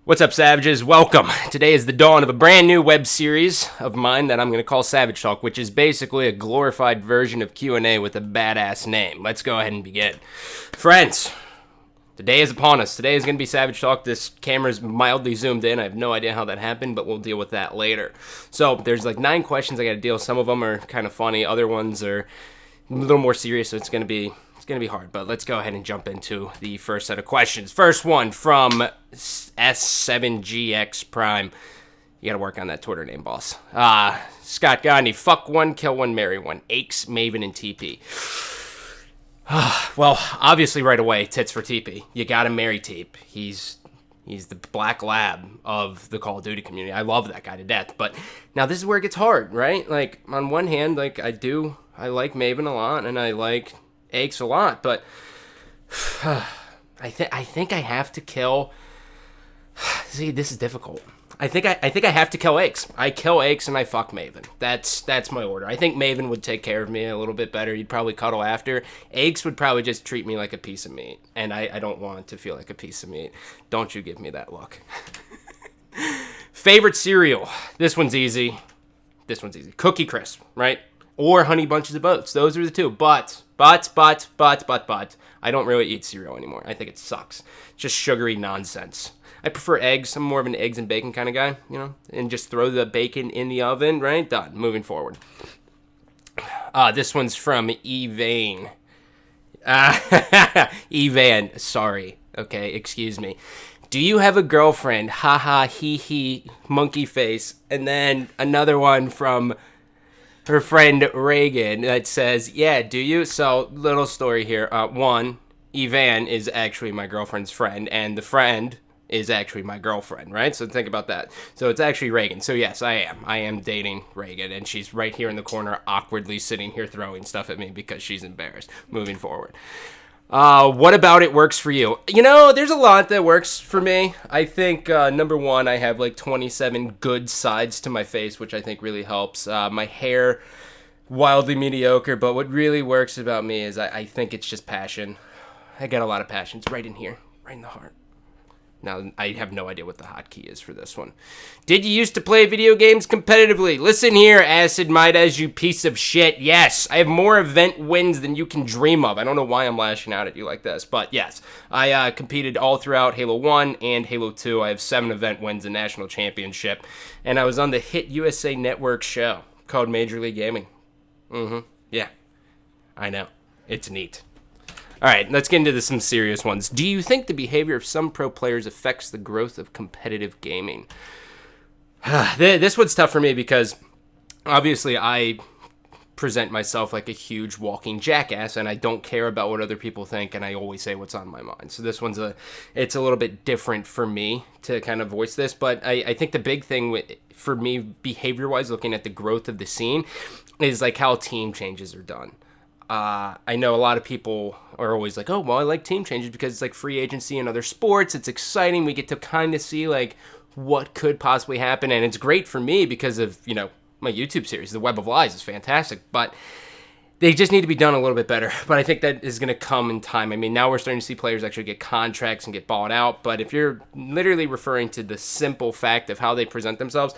What's up, Savages? Welcome. Today is the dawn of a brand new web series of mine that I'm going to call Savage Talk, which is basically a glorified version of Q&A with a badass name. Let's go ahead and begin. Friends, the day is upon us. Today is going to be Savage Talk. This camera's mildly zoomed in. I have no idea how that happened, but we'll deal with that later. So there's like 9 questions I got to deal with. Some of them are kind of funny. Other ones are a little more serious, so it's going to be hard, but let's go ahead and jump into the first set of questions. First one from S7GX Prime. You gotta work on that Twitter name, boss. Scott Gandhi, fuck one, kill one, marry one. Aches, Maven, and TP. Well, obviously right away, tits for TP. You gotta marry Teep. He's the black lab of the Call of Duty community. I love that guy to death, but now this is where it gets hard, right? Like, on one hand, like, I like Maven a lot, and I like Aches a lot, but I think I have to kill. See, this is difficult. I think I have to kill Aches. I kill Aches and I fuck Maven. That's my order. I think Maven would take care of me a little bit better. He'd probably cuddle after. Aches would probably just treat me like a piece of meat, and I don't want to feel like a piece of meat. Don't you give me that look. Favorite cereal? This one's easy. Cookie Crisp, right? Or Honey Bunches of Oats. Those are the two. But, I don't really eat cereal anymore. I think it sucks. It's just sugary nonsense. I prefer eggs. I'm more of an eggs and bacon kind of guy, and just throw the bacon in the oven, right? Done. Moving forward. This one's from Evan. Evan, sorry. Okay, excuse me. Do you have a girlfriend? Ha ha, he he, monkey face. And then another one from her friend Reagan that says, yeah, do you? So, little story here. One, Evan is actually my girlfriend's friend, and the friend is actually my girlfriend, right? So think about that. So it's actually Reagan. So yes, I am dating Reagan, and she's right here in the corner, awkwardly sitting here throwing stuff at me because she's embarrassed. Moving forward. What about it works for you? There's a lot that works for me. I think, number one, I have like 27 good sides to my face, which I think really helps. My hair, wildly mediocre, but what really works about me is I think it's just passion. I got a lot of passion. It's right in here, right in the heart. Now, I have no idea what the hotkey is for this one. Did you used to play video games competitively? Listen here, Acid Midas, you piece of shit. Yes, I have more event wins than you can dream of. I don't know why I'm lashing out at you like this, but yes. I competed all throughout Halo 1 and Halo 2. I have 7 event wins and national championship. And I was on the Hit USA Network show called Major League Gaming. Yeah, I know. It's neat. All right, let's get into some serious ones. Do you think the behavior of some pro players affects the growth of competitive gaming? This one's tough for me because obviously I present myself like a huge walking jackass, and I don't care about what other people think, and I always say what's on my mind. So this one's it's a little bit different for me to kind of voice this, but I think the big thing for me, behavior-wise, looking at the growth of the scene, is like how team changes are done. I know a lot of people are always like, oh, well, I like team changes because it's like free agency in other sports. It's exciting. We get to kind of see like what could possibly happen. And it's great for me because of, my YouTube series. The Web of Lies is fantastic, but they just need to be done a little bit better. But I think that is going to come in time. I mean, now we're starting to see players actually get contracts and get bought out. But if you're literally referring to the simple fact of how they present themselves,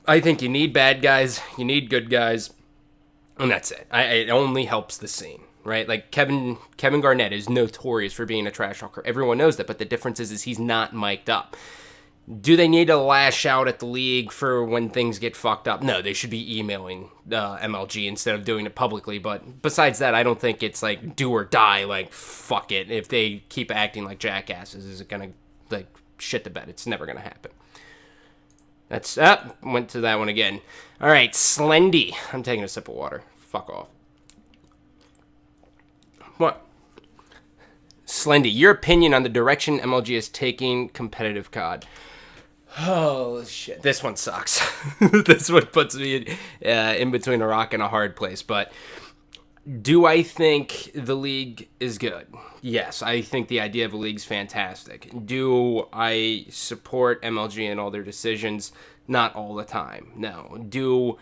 I think you need bad guys. You need good guys. And that's it. It only helps the scene, right? Like Kevin Garnett is notorious for being a trash talker. Everyone knows that, but the difference is he's not mic'd up. Do they need to lash out at the league for when things get fucked up? No, they should be emailing MLG instead of doing it publicly. But besides that, I don't think it's like do or die, like fuck it. If they keep acting like jackasses, is it going to like shit the bed? It's never going to happen. That's went to that one again. All right, Slendy. I'm taking a sip of water. Fuck off. What? Slendy, your opinion on the direction MLG is taking competitive COD. Oh, shit. This one sucks. This one puts me in between a rock and a hard place. But do I think the league is good? Yes, I think the idea of a league is fantastic. Do I support MLG and all their decisions? Not all the time, no. Do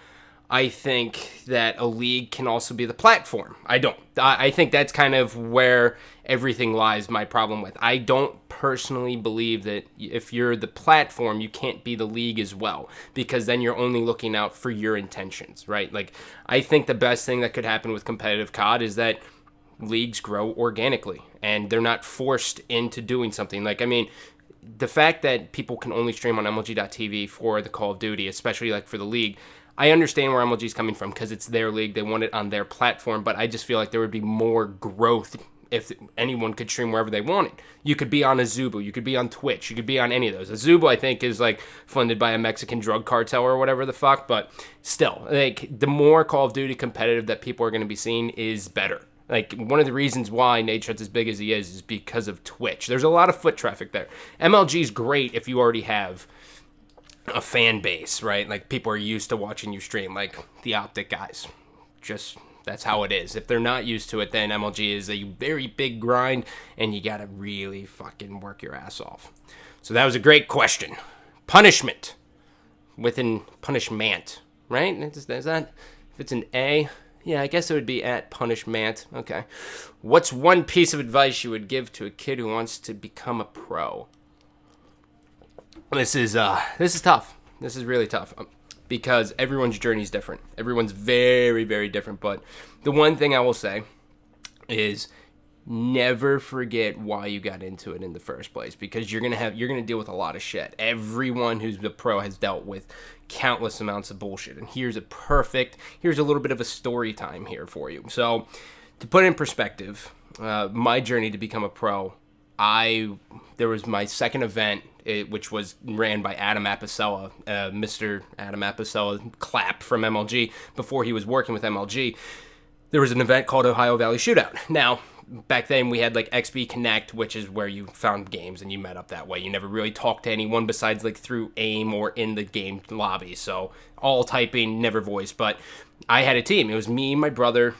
I think that a league can also be the platform. I don't. I think that's kind of where everything lies, my problem with. I don't personally believe that if you're the platform, you can't be the league as well, because then you're only looking out for your intentions, right? Like, I think the best thing that could happen with competitive COD is that leagues grow organically and they're not forced into doing something. Like, I mean, the fact that people can only stream on MLG.TV for the Call of Duty, especially like for the league, I understand where MLG is coming from because it's their league. They want it on their platform, but I just feel like there would be more growth if anyone could stream wherever they wanted. You could be on Azubu, you could be on Twitch, you could be on any of those. Azubu, I think, is like funded by a Mexican drug cartel or whatever the fuck, but still, like, the more Call of Duty competitive that people are going to be seeing is better. Like, one of the reasons why Nadeshot's as big as he is because of Twitch. There's a lot of foot traffic there. MLG is great if you already have a fan base, right? Like, people are used to watching you stream, like the Optic guys. Just, that's how it is. If they're not used to it, then MLG is a very big grind, and you gotta really fucking work your ass off. So that was a great question. Punishment. Within punishment, right? Is that, if it's an A? Yeah, I guess it would be at punishment. Okay. What's one piece of advice you would give to a kid who wants to become a pro? This is tough. This is really tough because everyone's journey is different. Everyone's very, very different. But the one thing I will say is never forget why you got into it in the first place, because you're gonna deal with a lot of shit. Everyone who's the pro has dealt with countless amounts of bullshit. And here's a little bit of a story time here for you. So to put it in perspective, my journey to become a pro, there was my second event, which was ran by Adam Apicella, Mr. Adam Apicella, clap from MLG, before he was working with MLG. There was an event called Ohio Valley Shootout. Now, back then we had like XB Connect, which is where you found games and you met up that way. You never really talked to anyone besides like through AIM or in the game lobby. So all typing, never voice. But I had a team. It was me, my brother,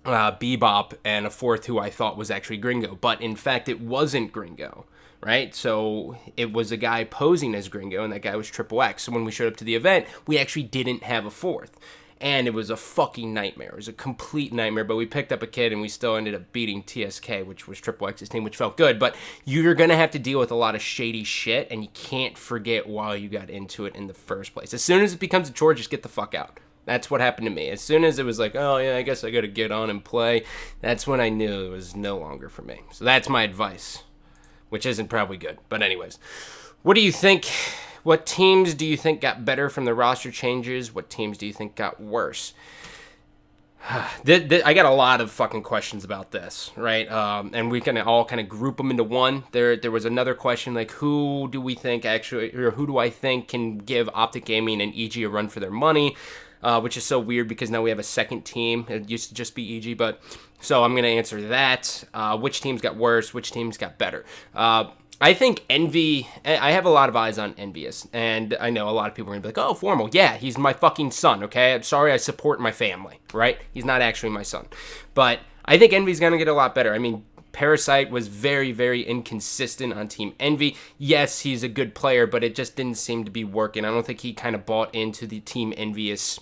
Bebop, and a fourth who I thought was actually Gringo. But in fact, it wasn't Gringo. Right? So it was a guy posing as Gringo, and that guy was Triple X. So when we showed up to the event, we actually didn't have a fourth. And it was a fucking nightmare. It was a complete nightmare, but we picked up a kid, and we still ended up beating TSK, which was Triple X's team, which felt good. But you're going to have to deal with a lot of shady shit, and you can't forget why you got into it in the first place. As soon as it becomes a chore, just get the fuck out. That's what happened to me. As soon as it was like, oh, yeah, I guess I got to get on and play, that's when I knew it was no longer for me. So that's my advice, which isn't probably good. But anyways, what do you think? What teams do you think got better from the roster changes? What teams do you think got worse? I got a lot of fucking questions about this, right? And we can all kind of group them into one. There was another question like, who do we think actually, or who do I think can give Optic Gaming and EG a run for their money? Which is so weird because now we have a second team. It used to just be EG, but so I'm going to answer that. Which teams got worse? Which teams got better? I think Envy, I have a lot of eyes on Envious, and I know a lot of people are going to be like, oh, Formal, yeah, he's my fucking son, okay? I'm sorry, I support my family, right? He's not actually my son. But I think Envy's going to get a lot better. I mean, Parasite was very, very inconsistent on Team Envy. Yes, he's a good player, but it just didn't seem to be working. I don't think he kind of bought into the Team Envious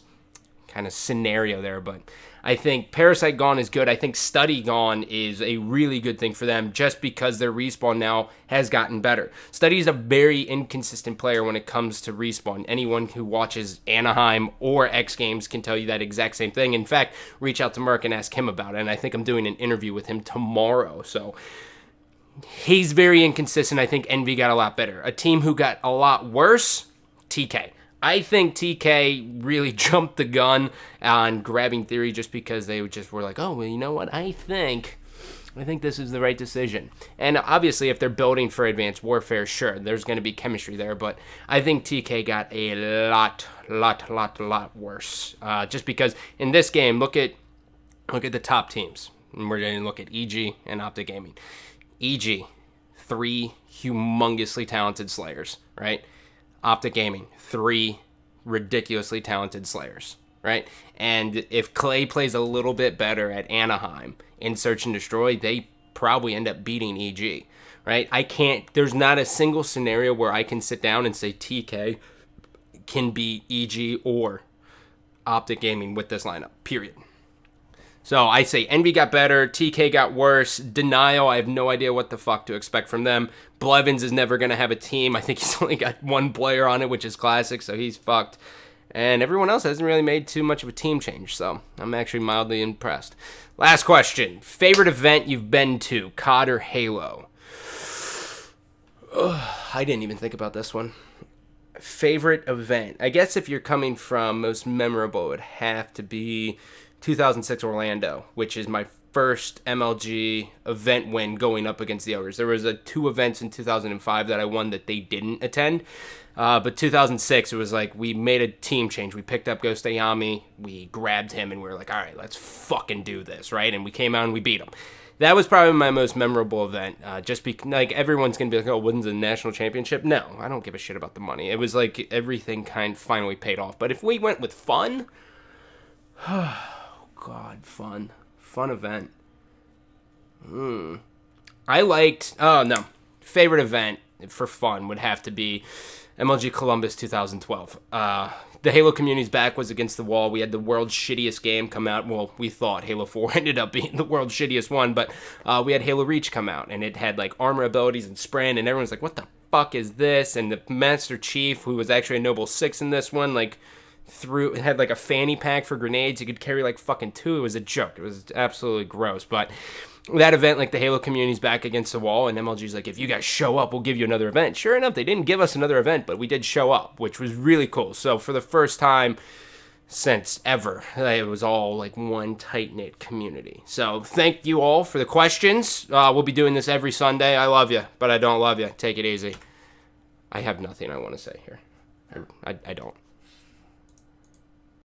kind of scenario there, but I think Parasite gone is good. I think Study gone is a really good thing for them just because their respawn now has gotten better. Study is a very inconsistent player when it comes to respawn. Anyone who watches Anaheim or X Games can tell you that exact same thing. In fact, reach out to Merck and ask him about it, and I think I'm doing an interview with him tomorrow. So he's very inconsistent. I think Envy got a lot better. A team who got a lot worse, TK. I think TK really jumped the gun on grabbing Theory just because they just were like, oh, well, you know what? I think this is the right decision. And obviously, if they're building for Advanced Warfare, sure, there's going to be chemistry there. But I think TK got a lot worse. Just because in this game, look at the top teams. And we're going to look at EG and Optic Gaming. EG, 3 humongously talented Slayers, right? Optic Gaming, 3 ridiculously talented Slayers, right? And if Clay plays a little bit better at Anaheim in Search and Destroy, they probably end up beating EG, right? There's not a single scenario where I can sit down and say TK can beat EG or Optic Gaming with this lineup, period. So I say Envy got better, TK got worse, Denial, I have no idea what the fuck to expect from them. Blevins is never going to have a team. I think he's only got one player on it, which is Classic, so he's fucked. And everyone else hasn't really made too much of a team change, so I'm actually mildly impressed. Last question. Favorite event you've been to, COD or Halo? Ugh, I didn't even think about this one. Favorite event. I guess if you're coming from most memorable, it would have to be 2006 Orlando, which is my first MLG event win going up against the Ogres. There was 2 events in 2005 that I won that they didn't attend. But 2006, it was like we made a team change. We picked up Ghost Ayami, we grabbed him, and we were like, all right, let's fucking do this, right? And we came out and we beat him. That was probably my most memorable event. Just because, like, everyone's going to be like, oh, when's the national championship? No, I don't give a shit about the money. It was like everything kind of finally paid off. But if we went with fun, God, fun event. I liked, favorite event for fun would have to be MLG Columbus 2012. The Halo community's back was against the wall. We had the world's shittiest game come out. Well, we thought Halo 4 ended up being the world's shittiest one, but we had Halo Reach come out, and it had like armor abilities and sprint, and everyone's like, what the fuck is this? And the Master Chief, who was actually a Noble 6 in this one, like, it had like a fanny pack for grenades. You could carry like fucking 2. It was a joke. It was absolutely gross. But that event, like, the Halo community's back against the wall, and MLG's like, if you guys show up, we'll give you another event. Sure enough, they didn't give us another event, but we did show up, which was really cool. So for the first time since ever, it was all like one tight-knit community. So thank you all for the questions. We'll be doing this every Sunday. I love you, but I don't love you. Take it easy. I have nothing I want to say here. I don't.